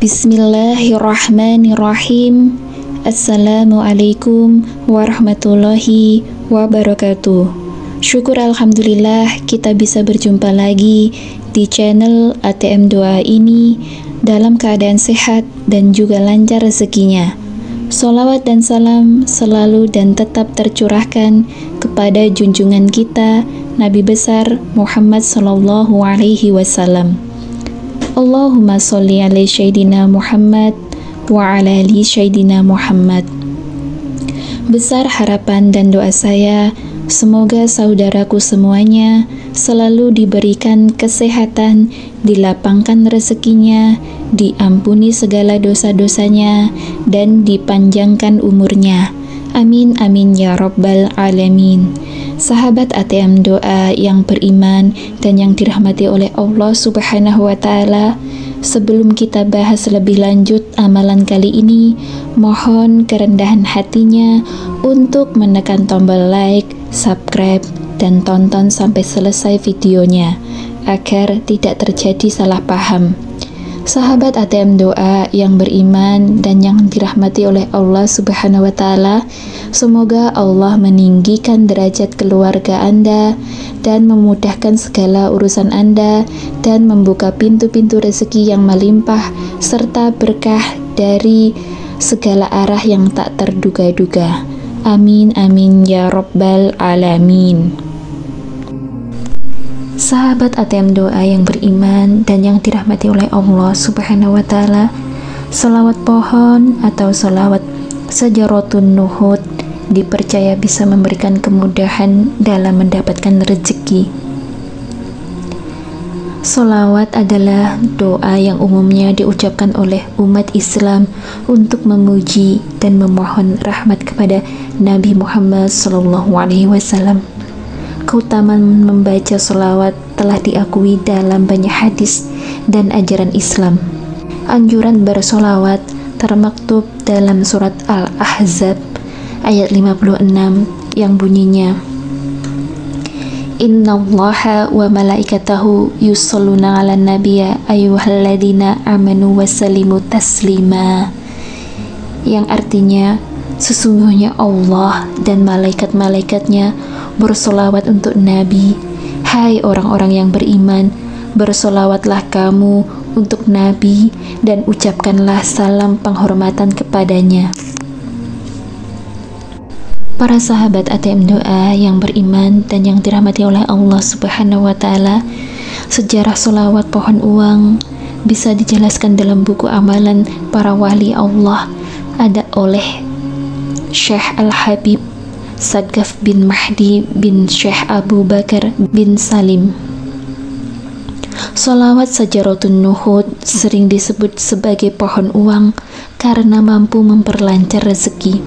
Bismillahirrahmanirrahim. Assalamualaikum warahmatullahi wabarakatuh. Syukur alhamdulillah kita bisa berjumpa lagi di channel ATM Doa ini dalam keadaan sehat dan juga lancar rezekinya. Sholawat dan salam selalu dan tetap tercurahkan kepada junjungan kita Nabi besar Muhammad sallallahu alaihi wasallam. Allahumma sholli ala Sayyidina Muhammad wa ala ali Sayyidina Muhammad. Besar harapan dan doa saya, semoga saudaraku semuanya selalu diberikan kesehatan, dilapangkan rezekinya, diampuni segala dosa-dosanya, dan dipanjangkan umurnya. Amin amin ya rabbal alamin. Sahabat ATM Doa yang beriman dan yang dirahmati oleh Allah Subhanahu wa Ta'ala, sebelum kita bahas lebih lanjut amalan kali ini, mohon kerendahan hatinya untuk menekan tombol like, subscribe, dan tonton sampai selesai videonya agar tidak terjadi salah paham. Sahabat ATM Doa yang beriman dan yang dirahmati oleh Allah Subhanahu wa Ta'ala, semoga Allah meninggikan derajat keluarga Anda dan memudahkan segala urusan Anda dan membuka pintu-pintu rezeki yang melimpah serta berkah dari segala arah yang tak terduga-duga. Amin amin ya rabbal alamin. Sahabat ATM Doa yang beriman dan yang dirahmati oleh Allah Subhanahu wa Ta'ala, sholawat pohon atau sholawat Sajaratun Nuhud dipercaya bisa memberikan kemudahan dalam mendapatkan rezeki. Sholawat adalah doa yang umumnya diucapkan oleh umat Islam untuk memuji dan memohon rahmat kepada Nabi Muhammad SAW. Keutamaan membaca sholawat telah diakui dalam banyak hadis dan ajaran Islam. Anjuran bersolawat termaktub dalam surat Al-Ahzab ayat 56 yang bunyinya, Innallaha wa malaikatahu yusholluna 'alan nabiyya ayyuhalladzina amanu wasallimu taslima, yang artinya sesungguhnya Allah dan malaikat-malaikatnya bersolawat untuk Nabi. Hai orang-orang yang beriman, bersolawatlah kamu untuk Nabi dan ucapkanlah salam penghormatan kepadanya. Para sahabat ATM Doa yang beriman dan yang dirahmati oleh Allah Subhanahu wa Ta'ala, sejarah solawat pohon uang bisa dijelaskan dalam buku amalan para wali Allah ada oleh Syekh Al-Habib Sagaf bin Mahdi bin Syekh Abu Bakar bin Salim. Sholawat Sajaratun Nuhud sering disebut sebagai pohon uang karena mampu memperlancar rezeki.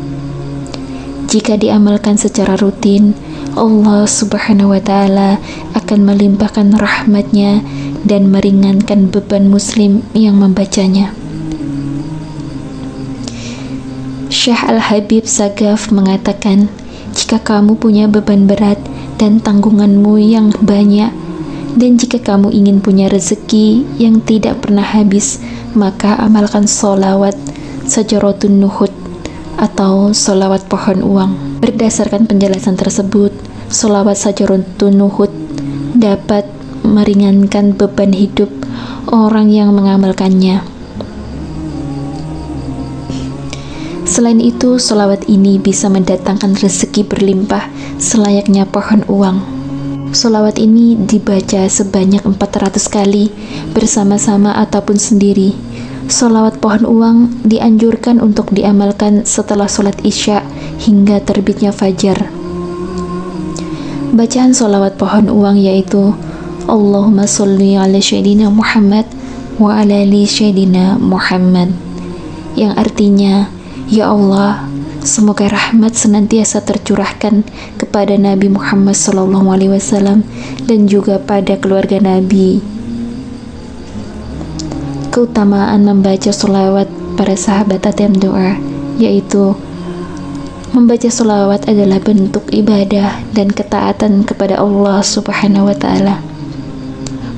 Jika diamalkan secara rutin, Allah Subhanahu wa Ta'ala akan melimpahkan rahmatnya dan meringankan beban muslim yang membacanya. Syekh Al-Habib Sagaf mengatakan, jika kamu punya beban berat dan tanggunganmu yang banyak, dan jika kamu ingin punya rezeki yang tidak pernah habis, maka amalkan sholawat Sajaratun Nuhud atau sholawat pohon uang. Berdasarkan penjelasan tersebut, sholawat Sajaratun Nuhud dapat meringankan beban hidup orang yang mengamalkannya. Selain itu, sholawat ini bisa mendatangkan rezeki berlimpah selayaknya pohon uang. Sholawat ini dibaca sebanyak 400 kali bersama-sama ataupun sendiri. Sholawat pohon uang dianjurkan untuk diamalkan setelah sholat isya hingga terbitnya fajar. Bacaan sholawat pohon uang yaitu Allahumma sholli ala Sayyidina Muhammad wa ala ali Sayyidina Muhammad, yang artinya, Ya Allah, semoga rahmat senantiasa tercurahkan kepada Nabi Muhammad SAW dan juga pada keluarga Nabi. Keutamaan membaca sholawat para sahabat ATM Doa, yaitu membaca sholawat adalah bentuk ibadah dan ketaatan kepada Allah Subhanahu wa Ta'ala.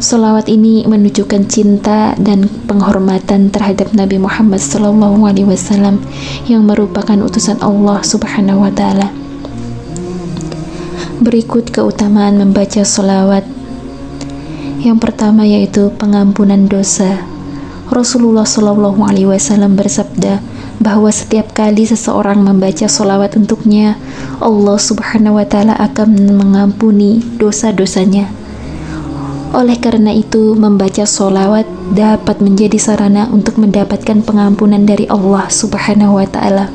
Sholawat ini menunjukkan cinta dan penghormatan terhadap Nabi Muhammad SAW yang merupakan utusan Allah Subhanahu wa Ta'ala. Berikut keutamaan membaca sholawat. Yang pertama yaitu pengampunan dosa. Rasulullah SAW bersabda bahwa setiap kali seseorang membaca sholawat untuknya, Allah Subhanahu wa Ta'ala akan mengampuni dosa-dosanya. Oleh karena itu, membaca sholawat dapat menjadi sarana untuk mendapatkan pengampunan dari Allah Subhanahu wa Ta'ala.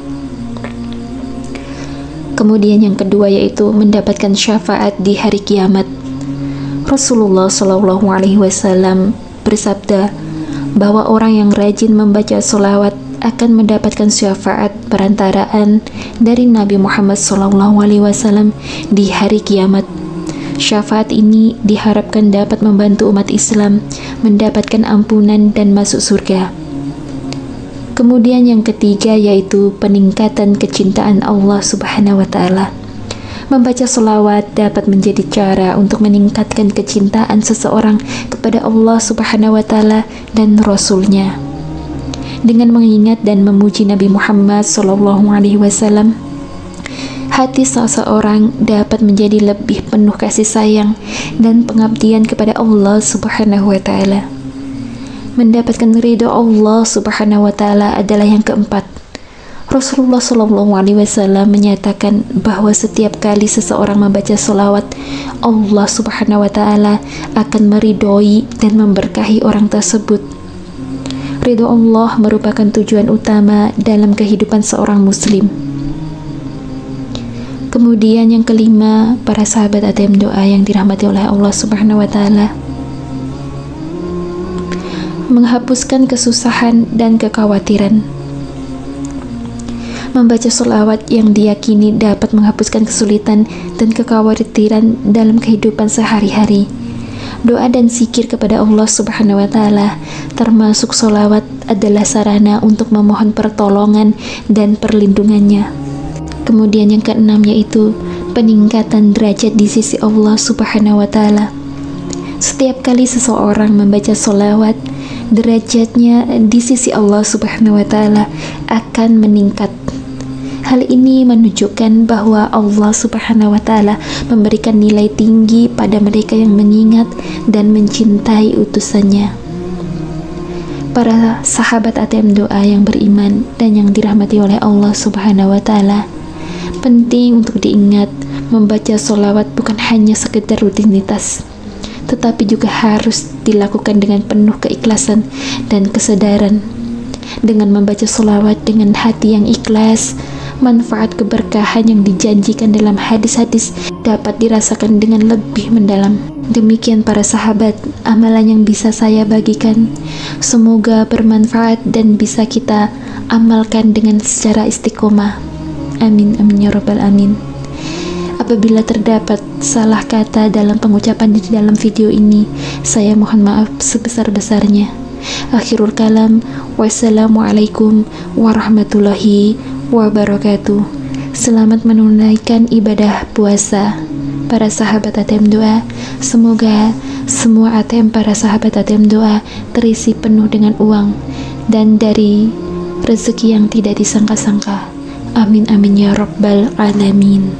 Kemudian yang kedua yaitu mendapatkan syafaat di hari kiamat. Rasulullah SAW bersabda bahwa orang yang rajin membaca sholawat akan mendapatkan syafaat perantaraan dari Nabi Muhammad SAW di hari kiamat. Syafaat ini diharapkan dapat membantu umat Islam mendapatkan ampunan dan masuk surga. Kemudian yang ketiga yaitu peningkatan kecintaan Allah Subhanahu wa Ta'ala. Membaca sholawat dapat menjadi cara untuk meningkatkan kecintaan seseorang kepada Allah Subhanahu wa Ta'ala dan Rasul-Nya. Dengan mengingat dan memuji Nabi Muhammad SAW, hati seseorang dapat menjadi lebih penuh kasih sayang dan pengabdian kepada Allah Subhanahu wa Ta'ala. Mendapatkan ridho Allah Subhanahu wa Ta'ala adalah yang keempat. Rasulullah SAW menyatakan bahwa setiap kali seseorang membaca sholawat, Allah Subhanahu wa Ta'ala akan meridhoi dan memberkahi orang tersebut. Ridho Allah merupakan tujuan utama dalam kehidupan seorang muslim. Kemudian yang kelima, para sahabat ATM doa yang dirahmati oleh Allah Subhanahu wa Ta'ala, menghapuskan kesusahan dan kekhawatiran. Membaca sholawat yang diyakini dapat menghapuskan kesulitan dan kekhawatiran dalam kehidupan sehari-hari. Doa dan zikir kepada Allah Subhanahu wa Ta'ala, termasuk sholawat, adalah sarana untuk memohon pertolongan dan perlindungannya. Kemudian yang keenam yaitu peningkatan derajat di sisi Allah Subhanahu wa Ta'ala. Setiap kali seseorang membaca sholawat, derajatnya di sisi Allah Subhanahu wa Ta'ala akan meningkat. Hal ini menunjukkan bahwa Allah Subhanahu wa Ta'ala memberikan nilai tinggi pada mereka yang mengingat dan mencintai utusannya. Para sahabat ATM doa yang beriman dan yang dirahmati oleh Allah Subhanahu wa Ta'ala, penting untuk diingat, membaca sholawat bukan hanya sekedar rutinitas, tetapi juga harus dilakukan dengan penuh keikhlasan dan kesadaran. Dengan membaca sholawat dengan hati yang ikhlas, manfaat keberkahan yang dijanjikan dalam hadis-hadis dapat dirasakan dengan lebih mendalam. Demikian para sahabat, amalan yang bisa saya bagikan. Semoga bermanfaat dan bisa kita amalkan dengan secara istiqomah. Amin, amin ya rabbal alamin. Apabila terdapat salah kata dalam pengucapan di dalam video ini, saya mohon maaf sebesar-besarnya. Akhirul kalam, wassalamualaikum warahmatullahi wabarakatuh. Selamat menunaikan ibadah puasa para sahabat ATM doa. Semoga semua ATM para sahabat ATM doa terisi penuh dengan uang dan dari rezeki yang tidak disangka-sangka. Amin amin ya rabbal alamin.